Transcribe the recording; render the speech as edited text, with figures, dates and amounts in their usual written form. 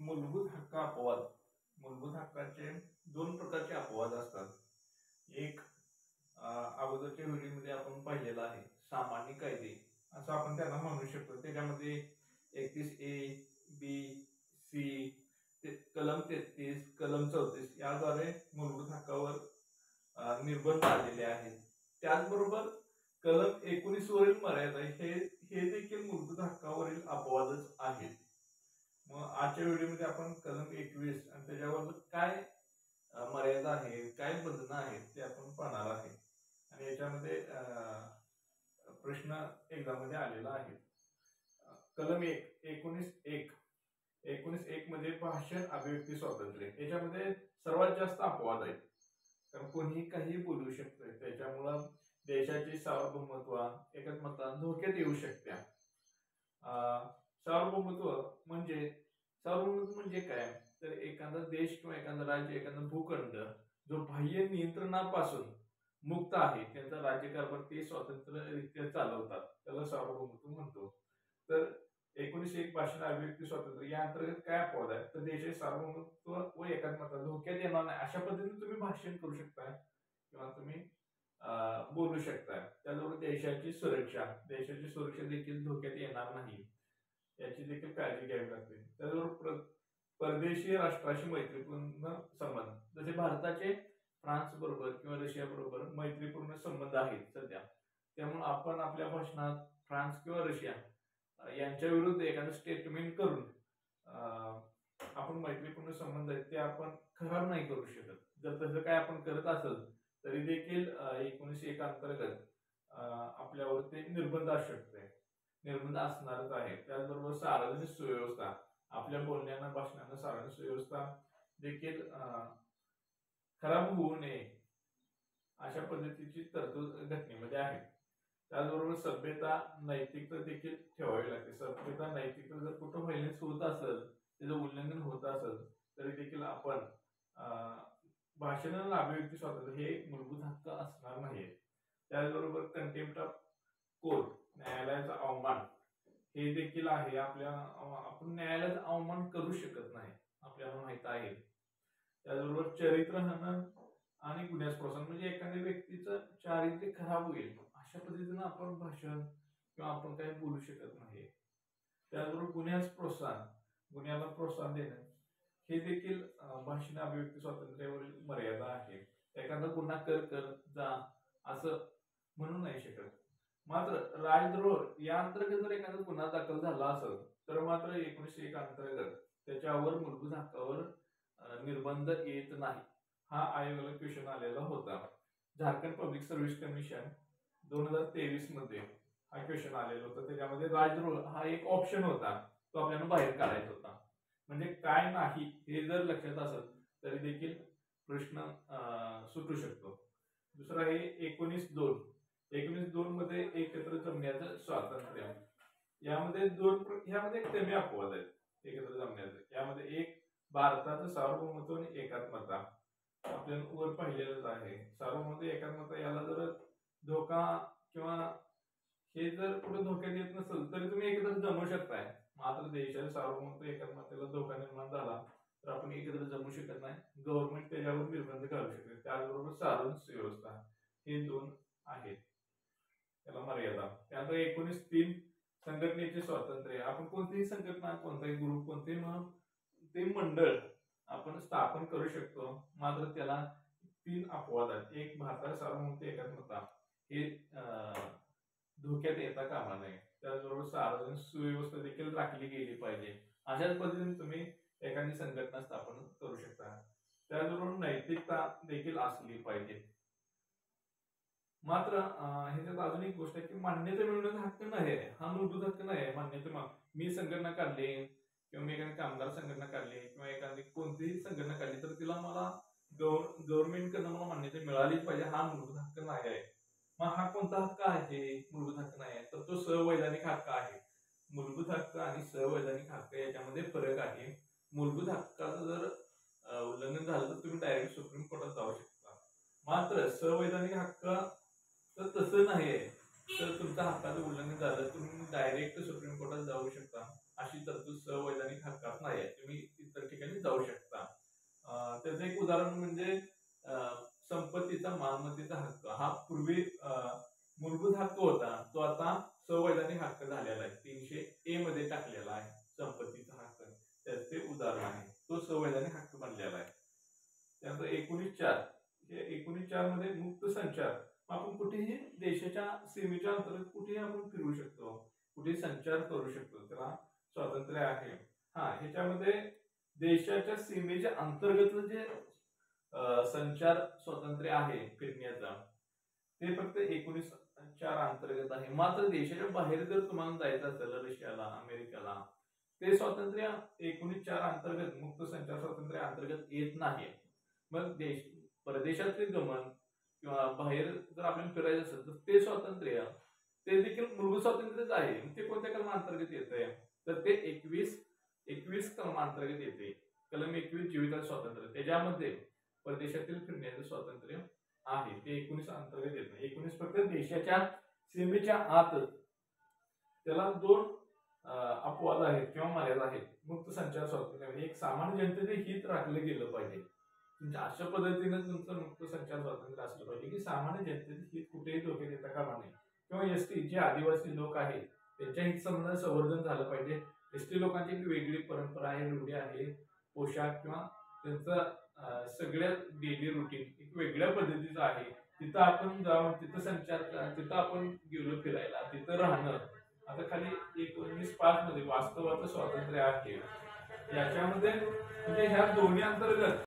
मूलभूत हक्क अपवाद. मूलभूत हक्काचे दोन प्रकारचे अपवाद असतात. एक अगोदरच्या व्हिडिओमध्ये आपण पाहिलेला आहे सामान्य कायदे असं आपण त्यांना म्हणू शकतो. त्याच्यामध्ये 31A, B, C, कलम 33, कलम 34 याद्वारे मूलभूत हक्कावर निर्बंध आलेले आहेत. त्याचबरोबर कलम 19 वरील मर्यादा हे देखील मूलभूत हक्कावरील अपवादच आहेत. मग आजच्या व्हिडिओमध्ये आपण कलम 21 आणि त्याच्यावर काय मर्यादा आहे, काय बंधनं आहेत ते आपण पाहणार आहे. आणि याच्यामध्ये प्रश्न एक्झाममध्ये आलेला आहे. कलम 19.1 मध्ये भाषण अभिव्यक्ती स्वातंत्र्य, याच्यामध्ये सर्वात जास्त अपवाद आहेत. कारण कोणीही काही बोलू शकतंय, त्याच्यामुळं देशाची सार्वभौमत्व एकात्मता धोक्यात येऊ शकते. सार्वभौमत्व म्हणजे काय, तर एखादा देश किंवा एखादा राज्य, एखादा भूखंड जो बाह्य नियंत्रणापासून मुक्त आहे, त्यांचा राज्यकारभार ते स्वतंत्ररित्या चालवतात, त्याला सार्वभौमत्व म्हणतो. तर 19.1 भाषण अभिव्यक्ती स्वातंत्र्य या अंतर्गत काय अपवाद आहे, तर देशाचे सार्वभौमत्व व एकात्मता धोक्यात येणार नाही अशा पद्धतीने तुम्ही भाषण करू शकता किंवा तुम्ही बोलू शकता. त्याचबरोबर देशाची सुरक्षा देखील धोक्यात येणार नाही याची देखील काळजी घ्यावी लागते. त्याचबरोबर परदेशी राष्ट्राशी मैत्रीपूर्ण संबंध, जसे भारताचे फ्रान्स बरोबर किंवा रशिया बरोबर मैत्रीपूर्ण संबंध आहेत सध्या, त्यामुळे आपण आपल्या भाषणात फ्रान्स किंवा रशिया यांच्या विरुद्ध एखादं स्टेटमेंट करून आपण मैत्रीपूर्ण संबंध आहेत ते आपण खराब नाही करू शकत. जर तसं काय आपण करत असेल तरी देखील 19.1 अंतर्गत आपल्यावर ते निर्बंध असू शकते, निर्बंध असणारच आहे. त्याचबरोबर सार्वजनिक सुव्यवस्था, आपल्या बोलण्यानं भाषणानं सार्वजनिक सुव्यवस्था देखील खराब होऊ नये अशा पद्धतीची तरतूद घटनेमध्ये आहे. त्याचबरोबर सभ्यता नैतिकता देखील ठेवावी लागते. सभ्यता नैतिकता जर कुठं व्हायलेन्स होत असेल, त्याचं उल्लंघन होत असेल तरी देखील आपण भाषण आणि अभिव्यक्ती स्वातंत्र्य हे मूलभूत हक्क असणार नाही. त्याचबरोबर कंटेम्प्ट ऑफ कोर्ट, न्यायालयाचा अवमान, हे देखील आहे. आपण न्यायालयाचा अवमान करू शकत नाही, आपल्याला माहित आहे. त्याचबरोबर चरित्रहनन आणि गुन्ह्यास प्रोत्साहन, म्हणजे एखाद्या व्यक्तीचं चारित्र्य खराब होईल अशा पद्धतीनं आपण भाषण किंवा आपण काही बोलू शकत नाही. त्याचबरोबर गुन्ह्याला प्रोत्साहन देणं हे देखील भाषण अभिव्यक्ती स्वातंत्र्यावरील मर्यादा आहे. एखादा गुन्हा कर जा असं म्हणू नाही शकत. मात्र राजद्रोह या अंतर्गत जर एखादा गुन्हा दाखल झाला असेल तर मात्र 19.1 अंतर्गत त्याच्यावर मूलभूत हक्कावर निर्बंध येत नाही. हा आयोगाला क्वेश्चन आलेला होता. झारखंड पब्लिक सर्व्हिस कमिशन 2023 मध्ये हा क्वेश्चन आलेला होता. त्याच्यामध्ये राजद्रोह हा एक ऑप्शन होता, तो आपल्याला बाहेर काढायचा होता. म्हणजे काय नाही हे जर लक्षात असेल तरी देखील प्रश्न सुटू शकतो. दुसरा आहे 19.2 मध्ये एकत्र जमण्याचं स्वातंत्र्य. यामध्ये कमी अपवाद आहेत एकत्र जमण्याचे. यामध्ये एक, भारताचं सार्वभौमत्व आणि एकात्मता आपल्याला वर पाहिलेलंच आहे. सार्वभौमत्व एकात्मता याला जर धोका किंवा हे जर कुठे धोक्यात येत नसेल तरी तुम्ही एकत्र जमू शकताय. मात्र देशाच्या सार्वभौमत्व एकात्मतेला धोका निर्माण झाला तर आपण एकत्र जमू शकत नाही. गव्हर्नमेंट त्याच्यावर निर्बंध घालू शकते. त्याचबरोबर सार्वजनिक सुव्यवस्था, हे दोन आहेत त्याला मर्यादा. त्यानंतर 19.3 संघटनेचे स्वातंत्र्य. आपण कोणतीही संघटना, कोणताही ग्रुप, कोणतेही मंडळ आपण स्थापन करू शकतो. मात्र त्याला 3 अपवाद आहेत. एक, भारताच्या सार्वभौमत्व एकात्मता हे धोक्यात येता कामा नये. त्याचबरोबर सार्वजनिक सुव्यवस्था देखील राखली गेली पाहिजे. अशाच पद्धतीने तुम्ही एखादी संघटना स्थापन करू शकता. त्याचबरोबर नैतिकता देखील असली पाहिजे. मात्र ह्याच्यात अजून एक गोष्ट आहे की मान्यता मिळवण्याचा हक्क नाही, हा मूलभूत हक्क नाही. मान्यता, मी संघटना काढली किंवा मी एखादी कामगार संघटना काढली किंवा एखादी कोणतीही संघटना काढली तर तिला मला गव्हर्नमेंट कडनं मला मान्यता मिळालीच पाहिजे, हा मूलभूत हक्क नाही आहे. मग हा कोणता हक्क आहे मूलभूत हक्क नाही आहे, तर तो संवैधानिक हक्क आहे. मूलभूत हक्क आणि संवैधानिक हक्क याच्यामध्ये फरक आहे. मूलभूत हक्काचं जर उल्लंघन झालं तर तुम्ही डायरेक्ट सुप्रीम कोर्टात जाऊ शकता. मात्र संवैधानिक हक्क तर तसं नाही आहे. तर तुमच्या हक्काचं उल्लंघन झालं तुम्ही डायरेक्ट सुप्रीम कोर्टात जाऊ शकता. अशी तरतूद संवैधानिक हक्कात नाही आहे. तुम्ही इतर ठिकाणी जाऊ शकता. त्याचं एक उदाहरण म्हणजे संपत्तीचा मालमत्तेचा हक्क हा पूर्वी मूलभूत हक्क होता, तो आता संवैधानिक हक्क झालेला आहे. 300A मध्ये टाकलेला आहे संपत्तीचा हक्क. त्याचं ते उदाहरण आहे. तो संवैधानिक हक्क बनलेला आहे. त्यानंतर 19.4 हे 19.4 मध्ये मुक्त संचार. आपण कुठेही देशाच्या सीमेच्या अंतर्गत कुठेही आपण फिरू शकतो, कुठेही संचार करू शकतो, त्याला स्वातंत्र्य आहे. ह्याच्यामध्ये देशाच्या सीमेच्या अंतर्गत जे संचार स्वातंत्र्य आहे फिरण्याचा, ते फक्त 19.4 अंतर्गत आहे. मात्र देशाच्या बाहेर जर तुम्हाला जायचं असेल, रशियाला, अमेरिकेला, ते स्वातंत्र्य 19.4 अंतर्गत, मुक्त संचार स्वातंत्र्य अंतर्गत येत नाही. मग परदेशातले गमन किंवा बाहेर जर आपण फिरायचं असेल तर ते स्वातंत्र्य, ते देखील मूलभूत स्वातंत्र्यच आहे. ते कोणत्या कलमांतर्गत येतंय तर ते 21 कलमांतर्गत येते. कलम 21 जीवित स्वातंत्र्य, त्याच्यामध्ये परदेशातील फिरण्याचं स्वातंत्र्य आहे. ते 19 अंतर्गत येत नाही. 19 फक्त देशाच्या सीमेच्या आत. त्याला 2 अपवाद आहेत किंवा मर्यादा आहेत. मुक्त संचार स्वातंत्र्य एक सामान्य जनतेचे हित राखलं गेलं पाहिजे. म्हणजे अशा पद्धतीने तुमचं मुक्त संचार स्वातंत्र्य असलं पाहिजे की सामान्य जनतेचे हित कुठेही धोक्यात येता कामा नये. किंवा एसटी जे आदिवासी लोक आहेत त्यांच्या हित संबंधात संवर्धन झालं पाहिजे. एसटी लोकांची एक वेगळी परंपरा आहे, रूढी आहे, पोशाख किंवा त्यांचं सगळ्या डेली रुटीन एक वेगळ्या पद्धतीचं आहे. तिथं आपण जाऊन तिथं संचार तिथं आपण गेलो फिरायला, तिथं राहणं. आता खाली 19.5 मध्ये वास्तवाचं स्वातंत्र्य आहे. याच्यामध्ये म्हणजे ह्या दोन्ही अंतर्गत